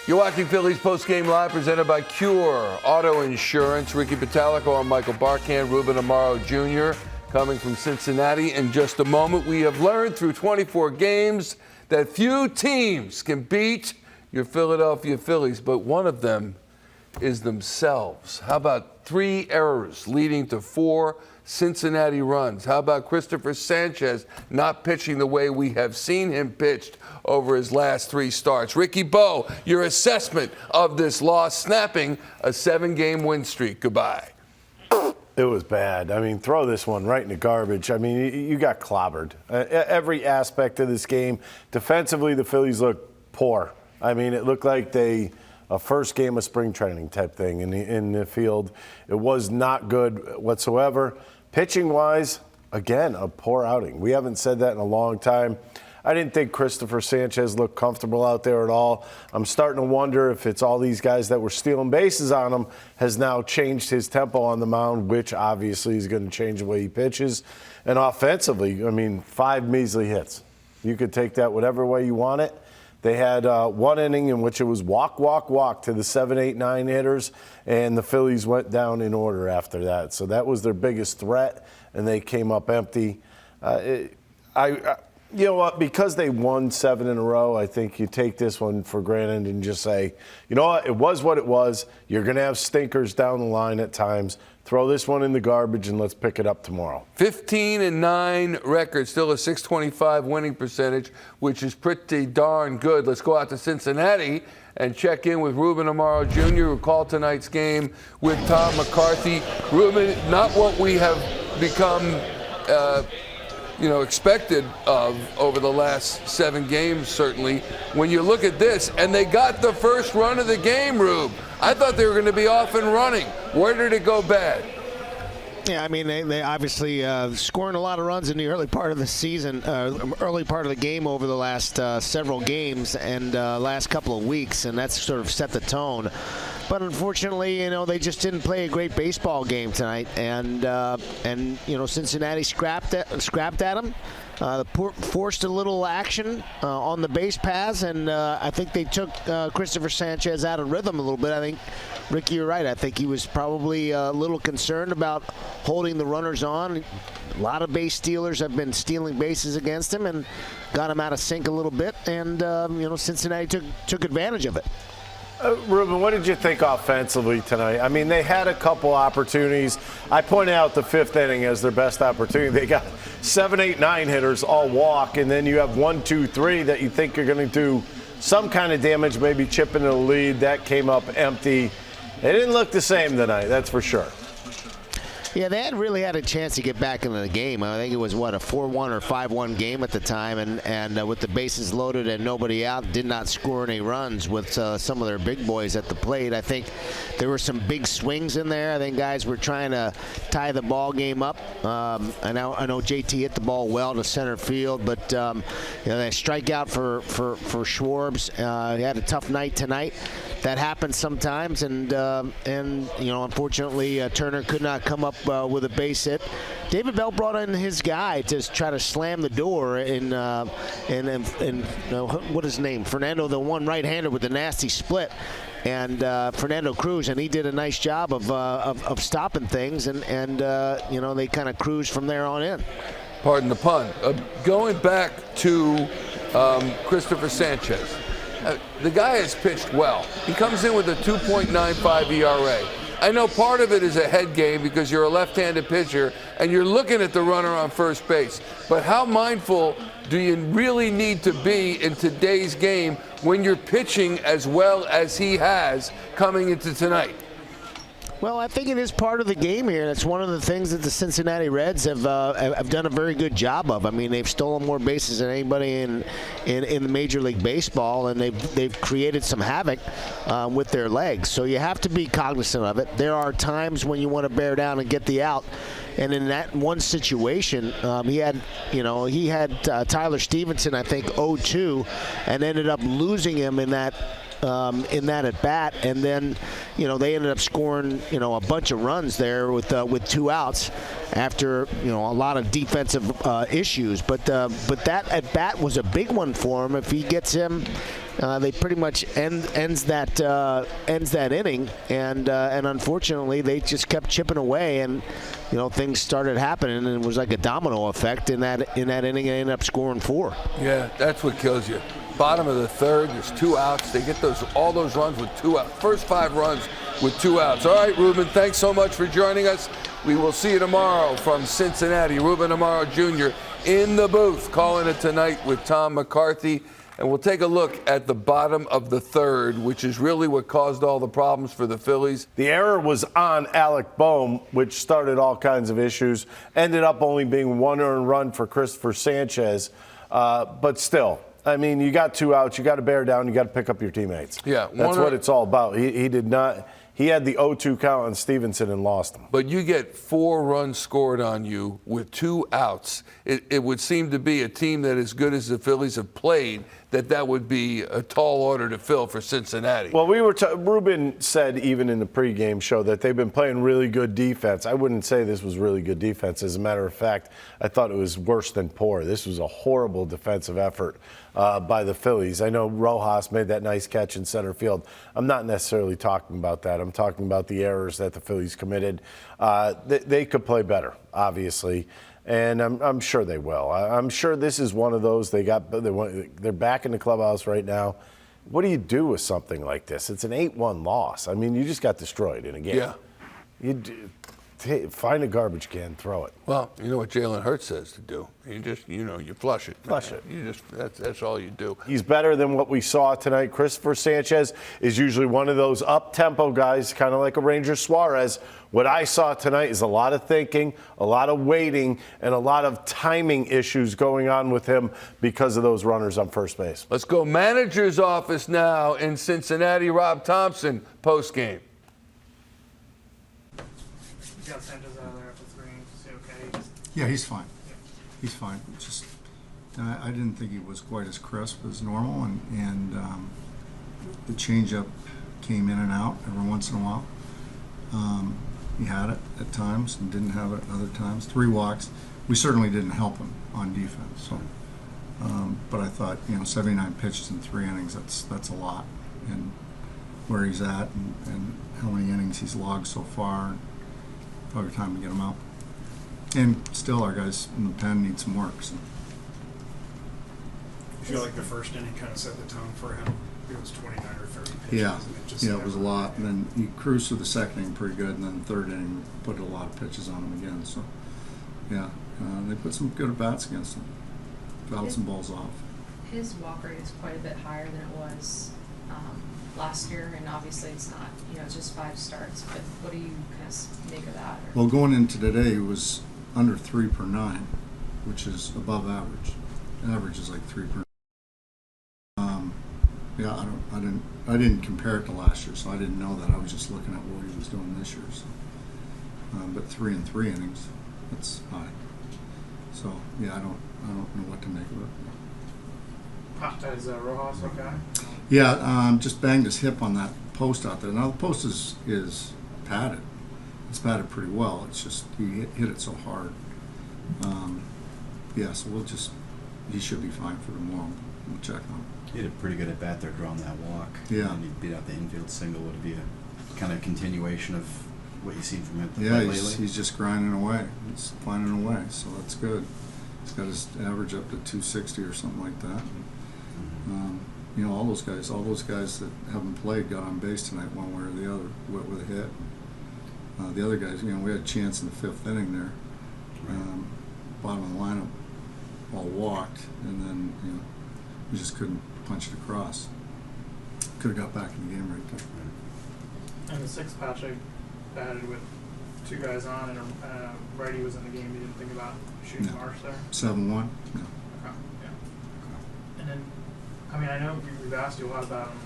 You're watching Phillies Post-Game Live presented by Cure Auto Insurance. Ricky Pitalico and Michael Barkan, Ruben Amaro Jr. coming from Cincinnati. In just a moment, we have learned through 24 games that few teams can beat your Philadelphia Phillies, but one of them is themselves. How about 3 errors leading to 4 Cincinnati runs? How about Christopher Sanchez not pitching the way we have seen him pitched over his last 3 starts? Ricky Bo, your assessment of this loss, snapping a 7-game win streak. Goodbye. It was bad. I mean, throw this one right in the garbage. I mean, you got clobbered. Every aspect of this game. Defensively, the Phillies looked poor. I mean, it looked like a first game of spring training type thing in the field. It was not good whatsoever. Pitching-wise, again, a poor outing. We haven't said that in a long time. I didn't think Christopher Sanchez looked comfortable out there at all. I'm starting to wonder if it's all these guys that were stealing bases on him has now changed his tempo on the mound, which obviously is going to change the way he pitches. And offensively, I mean, 5 measly hits. You could take that whatever way you want it. They had 1 inning in which it was walk, walk, walk to the 7, 8, 9 hitters, and the Phillies went down in order after that. So that was their biggest threat, and they came up empty. You know what? Because they won 7 in a row, I think you take this one for granted and just say, you know what? It was what it was. You're going to have stinkers down the line at times. Throw this one in the garbage and let's pick it up tomorrow. 15-9 record, still a .625 winning percentage, which is pretty darn good. Let's go out to Cincinnati and check in with Ruben Amaro Jr., who called tonight's game with Tom McCarthy. Ruben, not what we have become expected of over the last 7 games, certainly. When you look at this, and they got the first run of the game, Rube. I thought they were going to be off and running. Where did it go bad? Yeah, I mean, they obviously scoring a lot of runs in the early part of the season, early part of the game over the last several games and last couple of weeks, and that's sort of set the tone. But unfortunately, they just didn't play a great baseball game tonight, and Cincinnati scrapped at them. Forced a little action on the base paths, and I think they took Christopher Sanchez out of rhythm a little bit. I think, Ricky, you're right. I think he was probably a little concerned about holding the runners on. A lot of base stealers have been stealing bases against him and got him out of sync a little bit, and Cincinnati took advantage of it. Ruben, what did you think offensively tonight? I mean, they had a couple opportunities. I pointed out the 5th inning as their best opportunity. They got 7, 8, 9 hitters all walk, and then you have 1, 2, 3 that you think are going to do some kind of damage, maybe chip into the lead. That came up empty. They didn't look the same tonight, that's for sure. Yeah, they hadn't really had a chance to get back into the game. I think it was, a 4-1 or 5-1 game at the time, and with the bases loaded and nobody out, did not score any runs with some of their big boys at the plate. I think there were some big swings in there. I think guys were trying to tie the ball game up. I know JT hit the ball well to center field, but they strikeout for Schwarbs. He had a tough night tonight. That happens sometimes, and unfortunately, Turner could not come up with a base hit. David Bell brought in his guy to try to slam the door in what is his name? Fernando, the one right-hander with the nasty split, and Fernando Cruz, and he did a nice job of stopping things, and they kind of cruised from there on in. Pardon the pun. Going back to Christopher Sanchez. The guy has pitched well. He comes in with a 2.95 ERA. I know part of it is a head game because you're a left-handed pitcher and you're looking at the runner on first base. But how mindful do you really need to be in today's game when you're pitching as well as he has coming into tonight? Well, I think it is part of the game here. That's one of the things that the Cincinnati Reds have done a very good job of. I mean, they've stolen more bases than anybody in the Major League Baseball, and they've created some havoc with their legs. So you have to be cognizant of it. There are times when you want to bear down and get the out. And in that one situation, he had Tyler Stevenson, I think, 0-2, and ended up losing him in that at bat, and then they ended up scoring a bunch of runs there with 2 outs after a lot of defensive issues. But that at bat was a big one for him. If he gets him they pretty much ends that inning, and unfortunately they just kept chipping away, and things started happening, and it was like a domino effect in that inning, and they ended up scoring 4. Yeah, that's what kills you. Bottom of the third, there's 2 outs. They get all those runs with 2 outs. First 5 runs with 2 outs. All right, Ruben, thanks so much for joining us. We will see you tomorrow from Cincinnati. Ruben Amaro Jr. in the booth, calling it tonight with Tom McCarthy. And we'll take a look at the bottom of the third, which is really what caused all the problems for the Phillies. The error was on Alec Boehm, which started all kinds of issues. Ended up only being 1 earned run for Christopher Sanchez. But still, I mean, you got 2 outs. You got to bear down. You got to pick up your teammates. Yeah, that's what it's all about. He did not. He had the 0-2 count on Stevenson and lost him. But you get 4 runs scored on you with 2 outs. It would seem to be a team that, as good as the Phillies have played, that would be a tall order to fill for Cincinnati. Well, Ruben said even in the pregame show that they've been playing really good defense. I wouldn't say this was really good defense. As a matter of fact, I thought it was worse than poor. This was a horrible defensive effort by the Phillies. I know Rojas made that nice catch in center field. I'm not necessarily talking about that. I'm talking about the errors that the Phillies committed. They could play better, obviously. And I'm sure they will. I'm sure this is one of those. They're back in the clubhouse right now. What do you do with something like this? It's an 8-1 loss. I mean, you just got destroyed in a game. Yeah. Find a garbage can, throw it. Well, you know what Jalen Hurts says to do. You just, you flush it. Flush it. You just, that's all you do. He's better than what we saw tonight. Christopher Sanchez is usually one of those up-tempo guys, kind of like a Ranger Suarez. What I saw tonight is a lot of thinking, a lot of waiting, and a lot of timing issues going on with him because of those runners on first base. Let's go manager's office now in Cincinnati. Rob Thomson, post-game. Got Sanchez out of there after 3 innings. Is he okay? Yeah, he's fine. He's fine. Just I didn't think he was quite as crisp as normal, and the changeup came in and out every once in a while. He had it at times and didn't have it other times. 3 walks. We certainly didn't help him on defense. So, but I thought 79 pitches in 3 innings. That's a lot, and where he's at and how many innings he's logged so far. Probably time to get him out. And still, our guys in the pen need some work. So. I feel like the first inning kind of set the tone for him. It was 29 or 30 pitches. Yeah, and it was a lot. And then he cruised through the second inning pretty good, and then the third inning put a lot of pitches on him again. So, yeah, they put some good at-bats against him. Fouled some balls off. His walk rate is quite a bit higher than it was last year, and obviously it's not, it's just 5 starts, but what do you kind of make of that? Well, going into today, it was under 3 per 9, which is above average. Average is like 3 per 9. Yeah, I didn't compare it to last year, so I didn't know that. I was just looking at what he was doing this year. So, but 3 in 3 innings, that's high. So yeah, I don't know what to make of it. Is Rojas okay? Yeah, just banged his hip on that post out there. Now the post is padded. It's padded pretty well. It's just he hit it so hard. Yeah, so he should be fine for tomorrow. We'll check on him. He had a pretty good at bat there, drawing that walk. Yeah. And he beat out the infield single. Would it be a kind of continuation of what you've seen from him Yeah, lately? he's just grinding away. He's finding away, so that's good. He's got his average up to 260 or something like that. All those guys that haven't played got on base tonight one way or the other with a hit. The other guys, we had a chance in the 5th inning there. Bottom of the lineup all walked, and then we just couldn't punch it across. Could have got back in the game right there. And the 6th patch, I batted with 2 guys on, and a righty was in the game. You didn't think about shooting Marsh there? 7-1? No. Okay, yeah. And then, I know we've asked you a lot about him,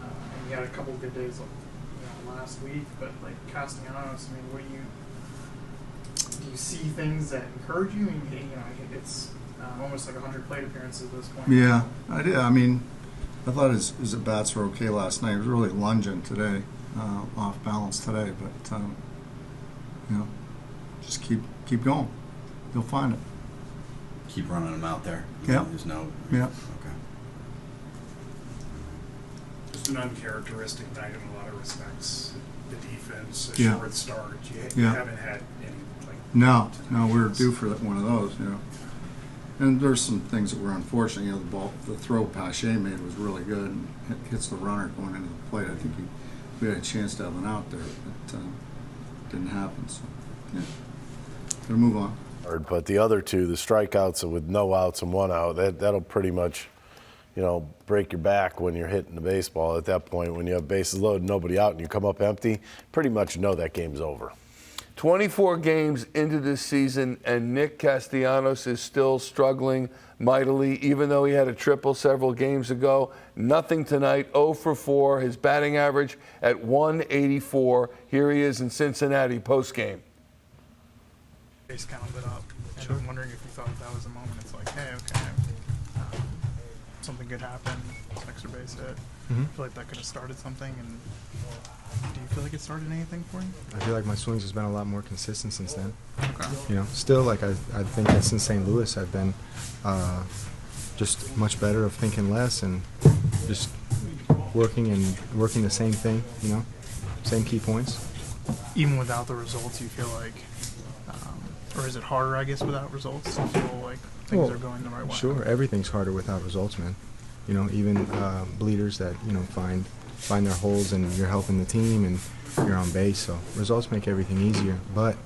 and you had a couple of good days last week, but like Castellanos, what do you see things that encourage you? It's almost like 100 plate appearances at this point. Yeah, I did. I thought his at-bats were okay last night. He was really lunging today, off balance today, but just keep going. You'll find it. Keep running him out there. Yeah. There's no. Yeah. Okay. just an uncharacteristic night in a lot of respects. The defense, a Yeah. short start. You Yeah. haven't had any. No, we're due for one of those, And there's some things that were unfortunate. The throw Pache made was really good and hits the runner going into the plate. I think we had a chance to have an out there, but didn't happen. So, yeah, gotta move on. But the other two, the strikeouts with no outs and one out, that'll pretty much, break your back when you're hitting the baseball. At that point, when you have bases loaded, nobody out, and you come up empty, pretty much know that game's over. 24 games into this season, and Nick Castellanos is still struggling mightily, even though he had a triple several games ago. Nothing tonight, 0 for 4. His batting average at 184. Here he is in Cincinnati postgame. Face kind of lit up, and I'm wondering if you thought that was a moment. It's like, hey, okay, something good happened, extra base hit. I feel like that could have started something. And do you feel like it started anything for you? I feel like my swings has been a lot more consistent since then. Okay. Still, like I think that since St. Louis, I've been just much better of thinking less and just working the same thing. Same key points. Even without the results, you feel like, or is it harder, I guess, without results? You feel like things are going the right way? Sure, everything's harder without results, man. Even bleeders that find their holes, and you're helping the team and you're on base. So results make everything easier. But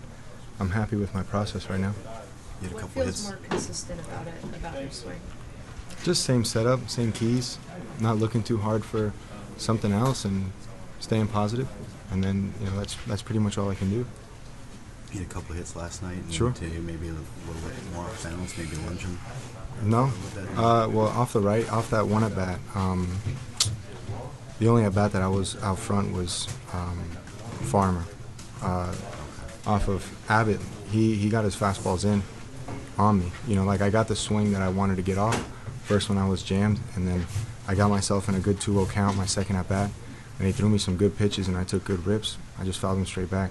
I'm happy with my process right now. You had a What couple feels hits. more consistent about your swing? Just same setup, same keys, not looking too hard for something else, and staying positive. And then that's pretty much all I can do. You had a couple hits last night. And Sure. Maybe a little bit more off balance, maybe lunging. No, well, off that one at bat. The only at bat that I was out front was Farmer. Off of Abbott, he got his fastballs in on me. I got the swing that I wanted to get off first when I was jammed, and then I got myself in a good 2-0 count my second at bat, and he threw me some good pitches, and I took good rips. I just fouled him straight back.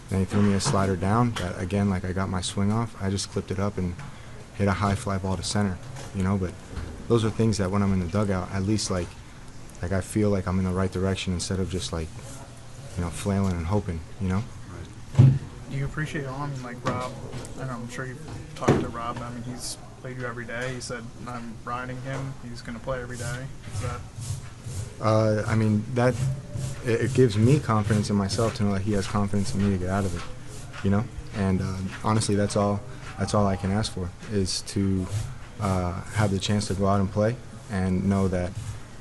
Then he threw me a slider down that, again, I got my swing off. I just clipped it up and hit a high fly ball to center, But those are things that when I'm in the dugout, at least I feel like I'm in the right direction instead of just flailing and hoping, Do you appreciate Rob? And I'm sure you've talked to Rob. I mean, he's played you every day. He said, I'm riding him. He's going to play every day. Is that? It gives me confidence in myself to know that he has confidence in me to get out of it, And honestly, that's all I can ask for, is to have the chance to go out and play and know that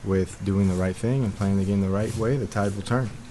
with doing the right thing and playing the game the right way, the tide will turn.